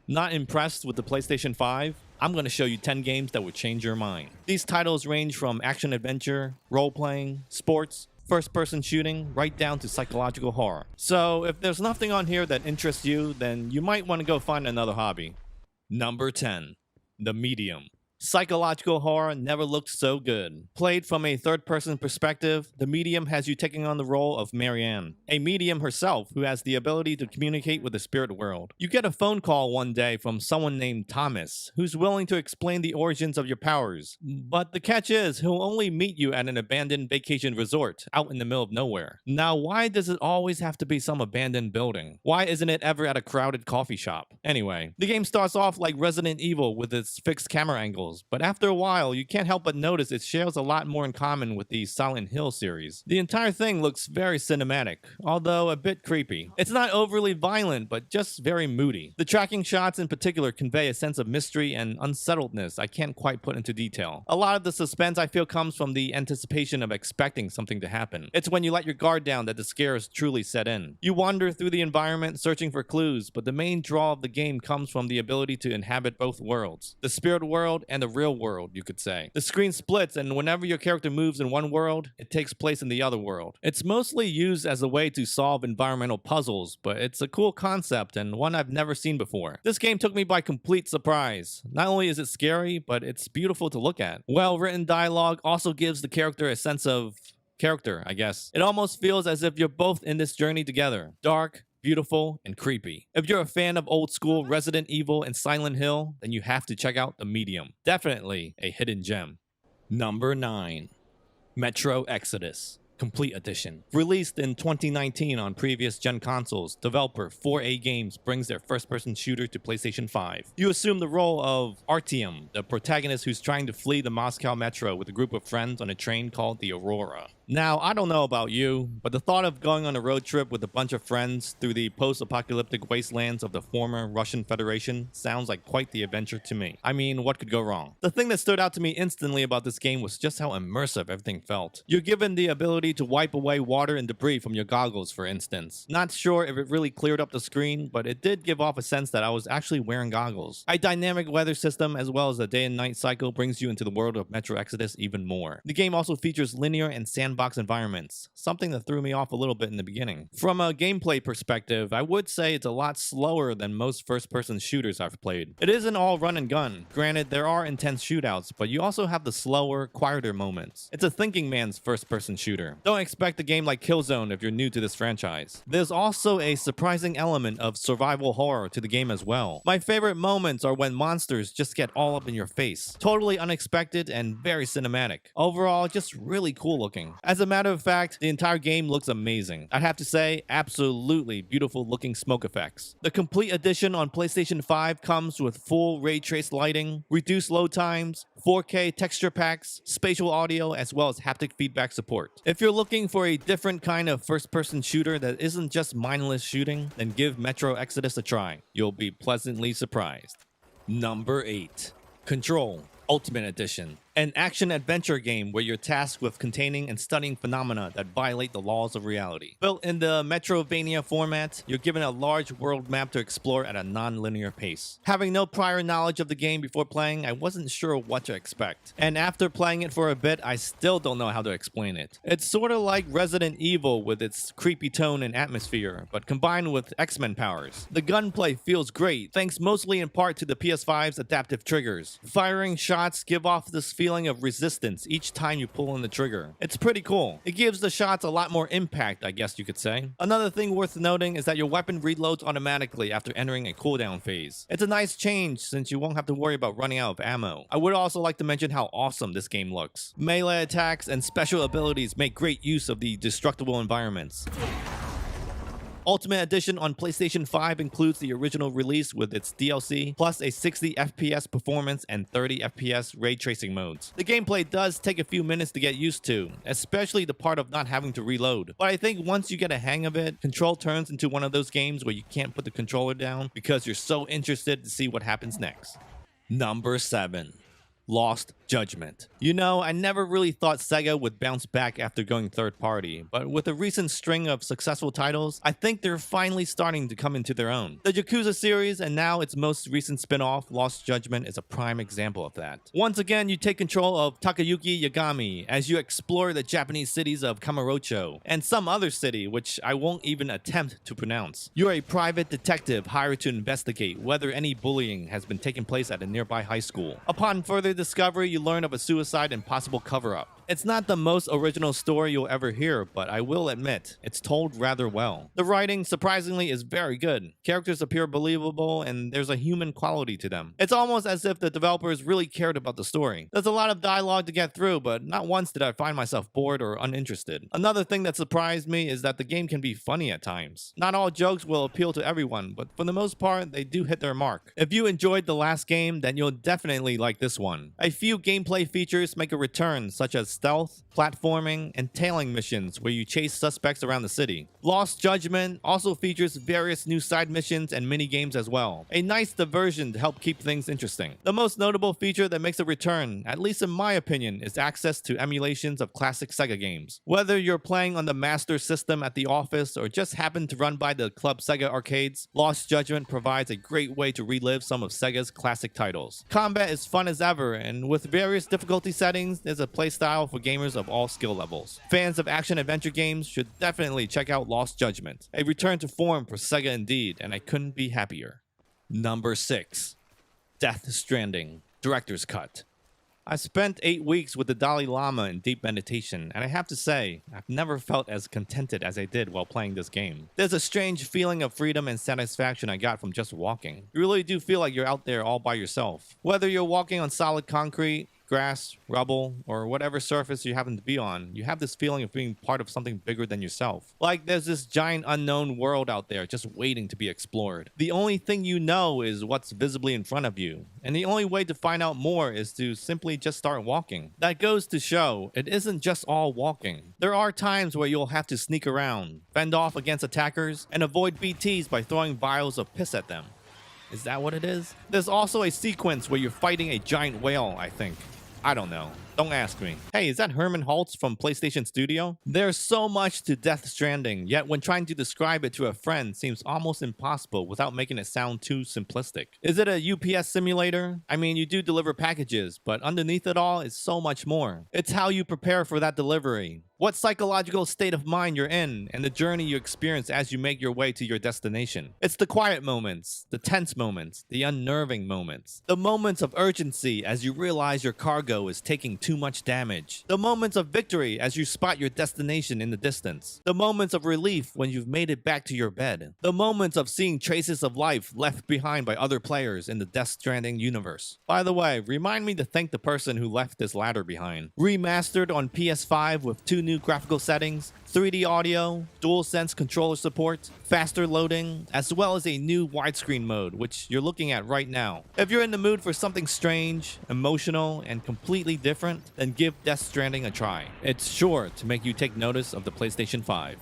Not impressed with the PlayStation 5? I'm going to show you 10 games that would change your mind. These titles range from action-adventure, role-playing, sports, first-person shooting, right down to psychological horror. So if there's nothing on here that interests you, then you might want to go find another hobby. Number 10. The Medium. Psychological horror never looked so good. Played from a third-person perspective, The Medium has you taking on the role of Marianne, a medium herself who has the ability to communicate with the spirit world. You get a phone call one day from someone named Thomas, who's willing to explain the origins of your powers. But the catch is, he'll only meet you at an abandoned vacation resort, out in the middle of nowhere. Now, why does it always have to be some abandoned building? Why isn't it ever at a crowded coffee shop? Anyway, the game starts off like Resident Evil with its fixed camera angles, but after a while, you can't help but notice it shares a lot more in common with the Silent Hill series. The entire thing looks very cinematic, although a bit creepy. It's not overly violent, but just very moody. The tracking shots in particular convey a sense of mystery and unsettledness I can't quite put into detail. A lot of the suspense I feel comes from the anticipation of expecting something to happen. It's when you let your guard down that the scares truly set in. You wander through the environment searching for clues, but the main draw of the game comes from the ability to inhabit both worlds, the spirit world and the real world, you could say. The screen splits, and whenever your character moves in one world, it takes place in the other world. It's mostly used as a way to solve environmental puzzles, but it's a cool concept and one I've never seen before. This game took me by complete surprise. Not only is it scary, but it's beautiful to look at. Well-written dialogue also gives the character a sense of character, I guess. It almost feels as if you're both in this journey together. Dark, beautiful, and creepy. If you're a fan of old school Resident Evil and Silent Hill, then you have to check out The Medium. Definitely a hidden gem. Number 9. Metro Exodus Complete Edition. Released in 2019 on previous gen consoles, developer 4A Games brings their first-person shooter to PlayStation 5. You assume the role of Artyom, the protagonist who's trying to flee the Moscow metro with a group of friends on a train called the Aurora. Now, I don't know about you, but the thought of going on a road trip with a bunch of friends through the post-apocalyptic wastelands of the former Russian Federation sounds like quite the adventure to me. I mean, what could go wrong? The thing that stood out to me instantly about this game was just how immersive everything felt. You're given the ability to wipe away water and debris from your goggles, for instance. Not sure if it really cleared up the screen, but it did give off a sense that I was actually wearing goggles. A dynamic weather system as well as a day and night cycle brings you into the world of Metro Exodus even more. The game also features linear and sandbox environments, something that threw me off a little bit in the beginning. From a gameplay perspective, I would say it's a lot slower than most first-person shooters I've played. It isn't all run and gun. Granted, there are intense shootouts, but you also have the slower, quieter moments. It's a thinking man's first-person shooter. Don't expect a game like Killzone if you're new to this franchise. There's also a surprising element of survival horror to the game as well. My favorite moments are when monsters just get all up in your face. Totally unexpected and very cinematic. Overall, just really cool looking. As a matter of fact, the entire game looks amazing. I'd have to say, absolutely beautiful looking smoke effects. The complete edition on PlayStation 5 comes with full ray trace lighting, reduced load times, 4K texture packs, spatial audio, as well as haptic feedback support. If you're looking for a different kind of first-person shooter that isn't just mindless shooting, then give Metro Exodus a try. You'll be pleasantly surprised. Number 8. Control Ultimate Edition. An action-adventure game where you're tasked with containing and studying phenomena that violate the laws of reality. Built in the Metrovania format, you're given a large world map to explore at a non-linear pace. Having no prior knowledge of the game before playing, I wasn't sure what to expect. And after playing it for a bit, I still don't know how to explain it. It's sort of like Resident Evil with its creepy tone and atmosphere, but combined with X-Men powers. The gunplay feels great, thanks mostly in part to the PS5's adaptive triggers. Firing shots give off this feeling of resistance each time you pull on the trigger. It's pretty cool. It gives the shots a lot more impact, I guess you could say. Another thing worth noting is that your weapon reloads automatically after entering a cooldown phase. It's a nice change since you won't have to worry about running out of ammo. I would also like to mention how awesome this game looks. Melee attacks and special abilities make great use of the destructible environments. Ultimate Edition on PlayStation 5 includes the original release with its DLC, plus a 60 FPS performance and 30 FPS ray tracing modes. The gameplay does take a few minutes to get used to, especially the part of not having to reload. But I think once you get a hang of it, Control turns into one of those games where you can't put the controller down because you're so interested to see what happens next. Number 7. Lost Judgment. You know, I never really thought Sega would bounce back after going third party, but with a recent string of successful titles, I think they're finally starting to come into their own. The Yakuza series and now its most recent spin-off, Lost Judgment, is a prime example of that. Once again, you take control of Takayuki Yagami as you explore the Japanese cities of Kamurocho and some other city which I won't even attempt to pronounce. You're a private detective hired to investigate whether any bullying has been taking place at a nearby high school. Upon further discovery, you learn of a suicide and possible cover-up. It's not the most original story you'll ever hear, but I will admit, it's told rather well. The writing, surprisingly, is very good. Characters appear believable, and there's a human quality to them. It's almost as if the developers really cared about the story. There's a lot of dialogue to get through, but not once did I find myself bored or uninterested. Another thing that surprised me is that the game can be funny at times. Not all jokes will appeal to everyone, but for the most part, they do hit their mark. If you enjoyed the last game, then you'll definitely like this one. A few gameplay features make a return, such as stealth, platforming, and tailing missions where you chase suspects around the city. Lost Judgment also features various new side missions and mini-games as well. A nice diversion to help keep things interesting. The most notable feature that makes a return, at least in my opinion, is access to emulations of classic Sega games. Whether you're playing on the Master System at the office or just happen to run by the Club Sega arcades, Lost Judgment provides a great way to relive some of Sega's classic titles. Combat is fun as ever, and with various difficulty settings, there's a playstyle for gamers of all skill levels. Fans of action-adventure games should definitely check out Lost Judgment. A return to form for Sega indeed, and I couldn't be happier. Number 6. Death Stranding, Director's Cut. I spent 8 weeks with the Dalai Lama in deep meditation, and I have to say, I've never felt as contented as I did while playing this game. There's a strange feeling of freedom and satisfaction I got from just walking. You really do feel like you're out there all by yourself. Whether you're walking on solid concrete, grass, rubble, or whatever surface you happen to be on, you have this feeling of being part of something bigger than yourself. Like there's this giant unknown world out there just waiting to be explored. The only thing you know is what's visibly in front of you, and the only way to find out more is to simply just start walking. That goes to show, it isn't just all walking. There are times where you'll have to sneak around, fend off against attackers, and avoid BTs by throwing vials of piss at them. Is that what it is? There's also a sequence where you're fighting a giant whale, I think. I don't know. Don't ask me. Hey, is that Herman Holtz from PlayStation Studio? There's so much to Death Stranding, yet when trying to describe it to a friend seems almost impossible without making it sound too simplistic. Is it a UPS simulator? I mean, you do deliver packages, but underneath it all is so much more. It's how you prepare for that delivery, what psychological state of mind you're in, and the journey you experience as you make your way to your destination. It's the quiet moments, the tense moments, the unnerving moments, the moments of urgency as you realize your cargo is taking too much damage, the moments of victory as you spot your destination in the distance, the moments of relief when you've made it back to your bed, the moments of seeing traces of life left behind by other players in the Death Stranding universe. By the way, remind me to thank the person who left this ladder behind. Remastered on PS5 with 2 new graphical settings, 3D audio, DualSense controller support, faster loading, as well as a new widescreen mode, which you're looking at right now. If you're in the mood for something strange, emotional, and completely different, then give Death Stranding a try. It's sure to make you take notice of the PlayStation 5.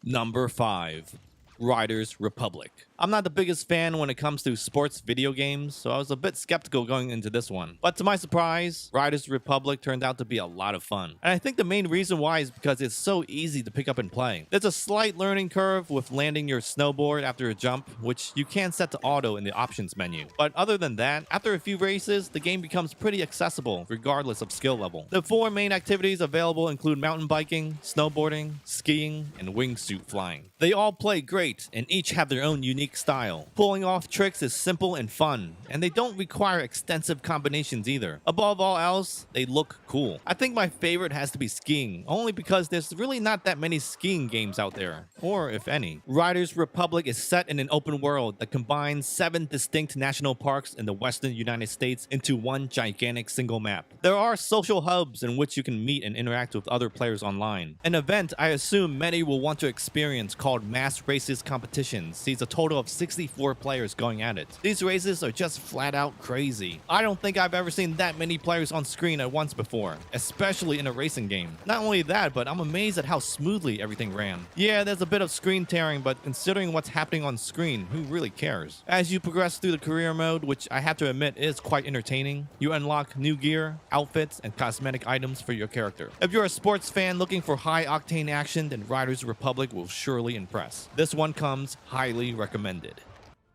Number 5. Riders Republic. I'm not the biggest fan when it comes to sports video games, so I was a bit skeptical going into this one. But to my surprise, Riders Republic turned out to be a lot of fun. And I think the main reason why is because it's so easy to pick up and play. There's a slight learning curve with landing your snowboard after a jump, which you can set to auto in the options menu. But other than that, after a few races, the game becomes pretty accessible regardless of skill level. The 4 main activities available include mountain biking, snowboarding, skiing, and wingsuit flying. They all play great and each have their own unique style. Pulling off tricks is simple and fun, and they don't require extensive combinations either. Above all else, they look cool. I think my favorite has to be skiing, only because there's really not that many skiing games out there, or if any. Riders Republic is set in an open world that combines 7 distinct national parks in the western United States into one gigantic single map. There are social hubs in which you can meet and interact with other players online. An event I assume many will want to experience called Mass Races Competition sees a total of 64 players going at it. These races are just flat out crazy. I don't think I've ever seen that many players on screen at once before, especially in a racing game. Not only that, but I'm amazed at how smoothly everything ran. Yeah, there's a bit of screen tearing, but considering what's happening on screen, who really cares? As you progress through the career mode, which I have to admit is quite entertaining, you unlock new gear, outfits, and cosmetic items for your character. If you're a sports fan looking for high-octane action, then Riders Republic will surely impress. This one comes highly recommended.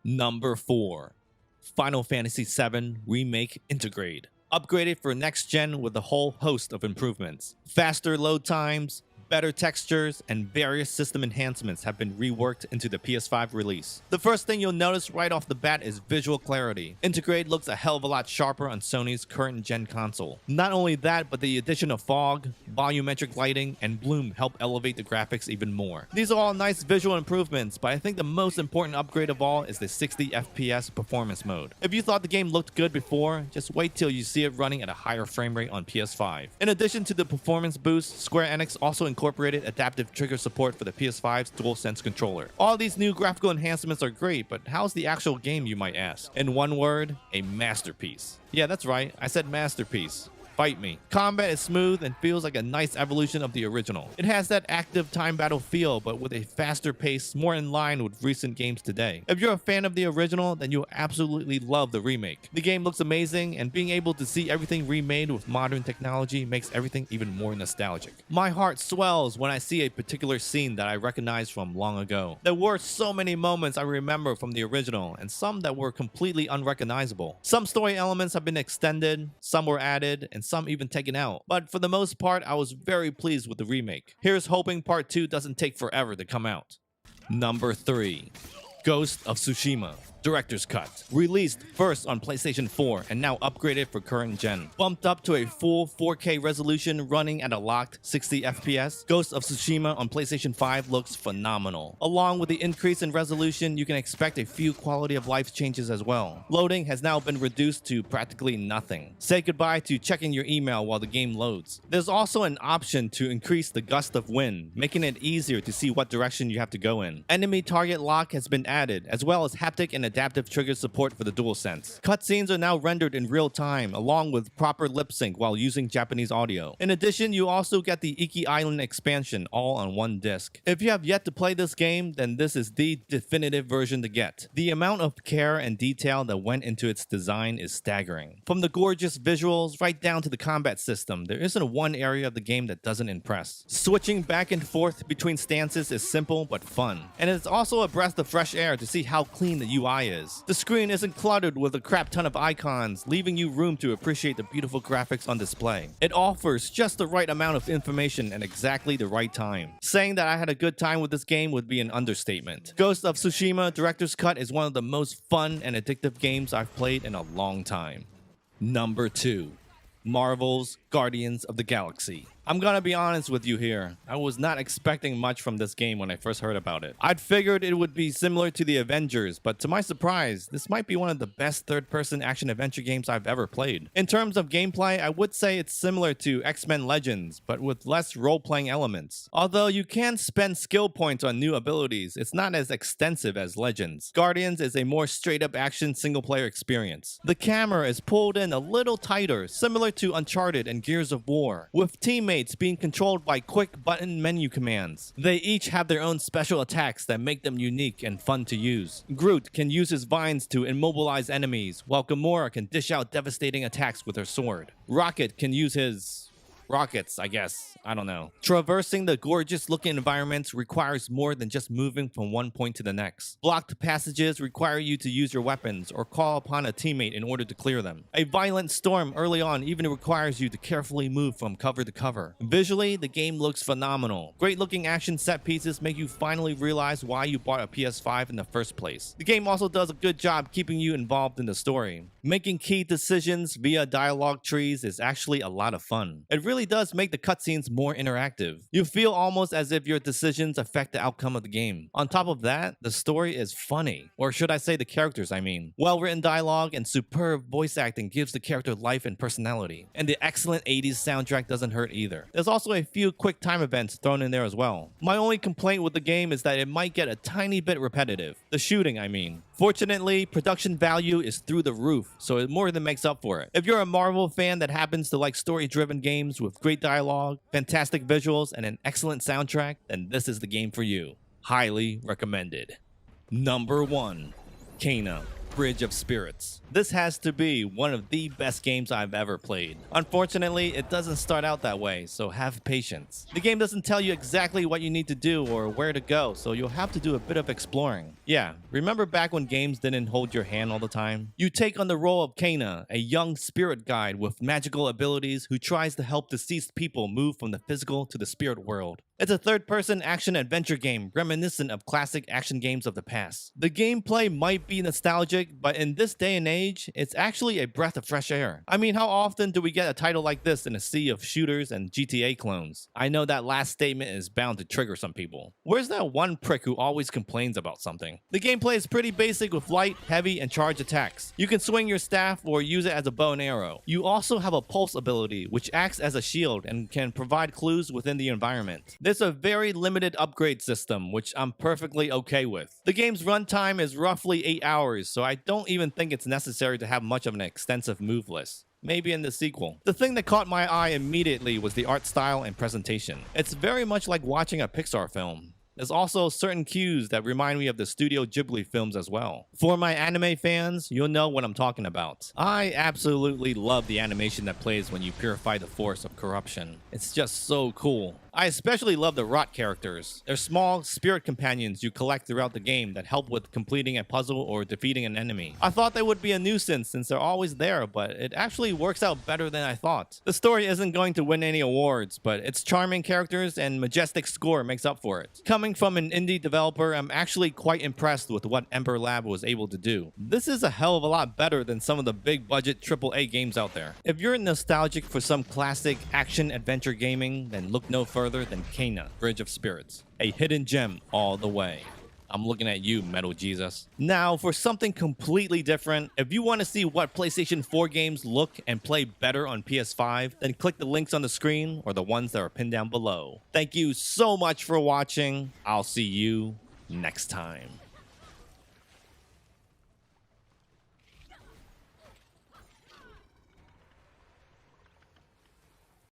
Number 4. Final Fantasy VII Remake Intergrade. Upgraded for next gen with a whole host of improvements. Faster load times, better textures, and various system enhancements have been reworked into the PS5 release. The first thing you'll notice right off the bat is visual clarity. Intergrade looks a hell of a lot sharper on Sony's current gen console. Not only that, but the addition of fog, volumetric lighting, and bloom help elevate the graphics even more. These are all nice visual improvements, but I think the most important upgrade of all is the 60 FPS performance mode. If you thought the game looked good before, just wait till you see it running at a higher frame rate on PS5. In addition to the performance boost, Square Enix also incorporated adaptive trigger support for the PS5's DualSense controller. All these new graphical enhancements are great, but how's the actual game, you might ask? In one word, a masterpiece. Yeah, that's right, I said masterpiece. Fight me. Combat is smooth and feels like a nice evolution of the original. It has that active time battle feel, but with a faster pace, more in line with recent games today. If you're a fan of the original, then you'll absolutely love the remake. The game looks amazing, and being able to see everything remade with modern technology makes everything even more nostalgic. My heart swells when I see a particular scene that I recognize from long ago. There were so many moments I remember from the original, and some that were completely unrecognizable. Some story elements have been extended, some were added, and some even taken out. But for the most part, I was very pleased with the remake. Here's hoping part 2 doesn't take forever to come out. Number 3. Ghost of Tsushima Director's Cut. Released first on PlayStation 4 and now upgraded for current gen. Bumped up to a full 4K resolution running at a locked 60 FPS, Ghost of Tsushima on PlayStation 5 looks phenomenal. Along with the increase in resolution, you can expect a few quality of life changes as well. Loading has now been reduced to practically nothing. Say goodbye to checking your email while the game loads. There's also an option to increase the gust of wind, making it easier to see what direction you have to go in. Enemy target lock has been added, as well as haptic and adaptive trigger support for the DualSense. Cutscenes are now rendered in real time, along with proper lip sync while using Japanese audio. In addition, you also get the Iki Island expansion all on one disc. If you have yet to play this game, then this is the definitive version to get. The amount of care and detail that went into its design is staggering. From the gorgeous visuals right down to the combat system, there isn't one area of the game that doesn't impress. Switching back and forth between stances is simple but fun, and it's also a breath of fresh air to see how clean the UI is. The screen isn't cluttered with a crap ton of icons, leaving you room to appreciate the beautiful graphics on display. It offers just the right amount of information at exactly the right time. Saying that I had a good time with this game would be an understatement. Ghost of Tsushima Director's Cut is one of the most fun and addictive games I've played in a long time. Number 2. Marvel's Guardians of the Galaxy. I'm gonna be honest with you here. I was not expecting much from this game when I first heard about it. I'd figured it would be similar to the Avengers, but to my surprise, this might be one of the best third-person action-adventure games I've ever played. In terms of gameplay, I would say it's similar to X-Men Legends, but with less role-playing elements. Although you can spend skill points on new abilities, it's not as extensive as Legends. Guardians is a more straight-up action single-player experience. The camera is pulled in a little tighter, similar to Uncharted and Gears of War, with teammates being controlled by quick button menu commands. They each have their own special attacks that make them unique and fun to use. Groot can use his vines to immobilize enemies, while Gamora can dish out devastating attacks with her sword. Rocket can use his rockets, I guess. I don't know. Traversing the gorgeous looking environments requires more than just moving from one point to the next. Blocked passages require you to use your weapons or call upon a teammate in order to clear them. A violent storm early on even requires you to carefully move from cover to cover. Visually, the game looks phenomenal. Great looking action set pieces make you finally realize why you bought a PS5 in the first place. The game also does a good job keeping you involved in the story. Making key decisions via dialogue trees is actually a lot of fun. It really really does make the cutscenes more interactive. You feel almost as if your decisions affect the outcome of the game. On top of that, the story is funny. Or should I say the characters, I mean. Well-written dialogue and superb voice acting gives the character life and personality. And the excellent 80s soundtrack doesn't hurt either. There's also a few quick time events thrown in there as well. My only complaint with the game is that it might get a tiny bit repetitive. The shooting, I mean. Fortunately, production value is through the roof, so it more than makes up for it. If you're a Marvel fan that happens to like story-driven games with great dialogue, fantastic visuals, and an excellent soundtrack, then this is the game for you. Highly recommended. Number 1. Kena, Bridge of Spirits. This has to be one of the best games I've ever played. Unfortunately, it doesn't start out that way, so have patience. The game doesn't tell you exactly what you need to do or where to go, so you'll have to do a bit of exploring. Yeah, remember back when games didn't hold your hand all the time? You take on the role of Kena, a young spirit guide with magical abilities who tries to help deceased people move from the physical to the spirit world. It's a third-person action-adventure game reminiscent of classic action games of the past. The gameplay might be nostalgic, but in this day and age, it's actually a breath of fresh air. I mean, how often do we get a title like this in a sea of shooters and GTA clones? I know that last statement is bound to trigger some people. Where's that one prick who always complains about something? The gameplay is pretty basic with light, heavy, and charge attacks. You can swing your staff or use it as a bow and arrow. You also have a pulse ability, which acts as a shield and can provide clues within the environment. There's a very limited upgrade system, which I'm perfectly okay with. The game's runtime is roughly 8 hours, so I don't even think it's necessary to have much of an extensive move list. Maybe in the sequel. The thing that caught my eye immediately was the art style and presentation. It's very much like watching a Pixar film. There's also certain cues that remind me of the Studio Ghibli films as well. For my anime fans, you'll know what I'm talking about. I absolutely love the animation that plays when you purify the force of corruption. It's just so cool. I especially love the rot characters. They're small spirit companions you collect throughout the game that help with completing a puzzle or defeating an enemy. I thought they would be a nuisance since they're always there, but it actually works out better than I thought. The story isn't going to win any awards, but its charming characters and majestic score makes up for it. Coming from an indie developer, I'm actually quite impressed with what Ember Lab was able to do. This is a hell of a lot better than some of the big budget AAA games out there. If you're nostalgic for some classic action-adventure gaming, then look no further than Kena, Bridge of Spirits. A hidden gem all the way. I'm looking at you, Metal Jesus. Now, for something completely different, if you want to see what PlayStation 4 games look and play better on PS5, then click the links on the screen or the ones that are pinned down below. Thank you so much for watching. I'll see you next time.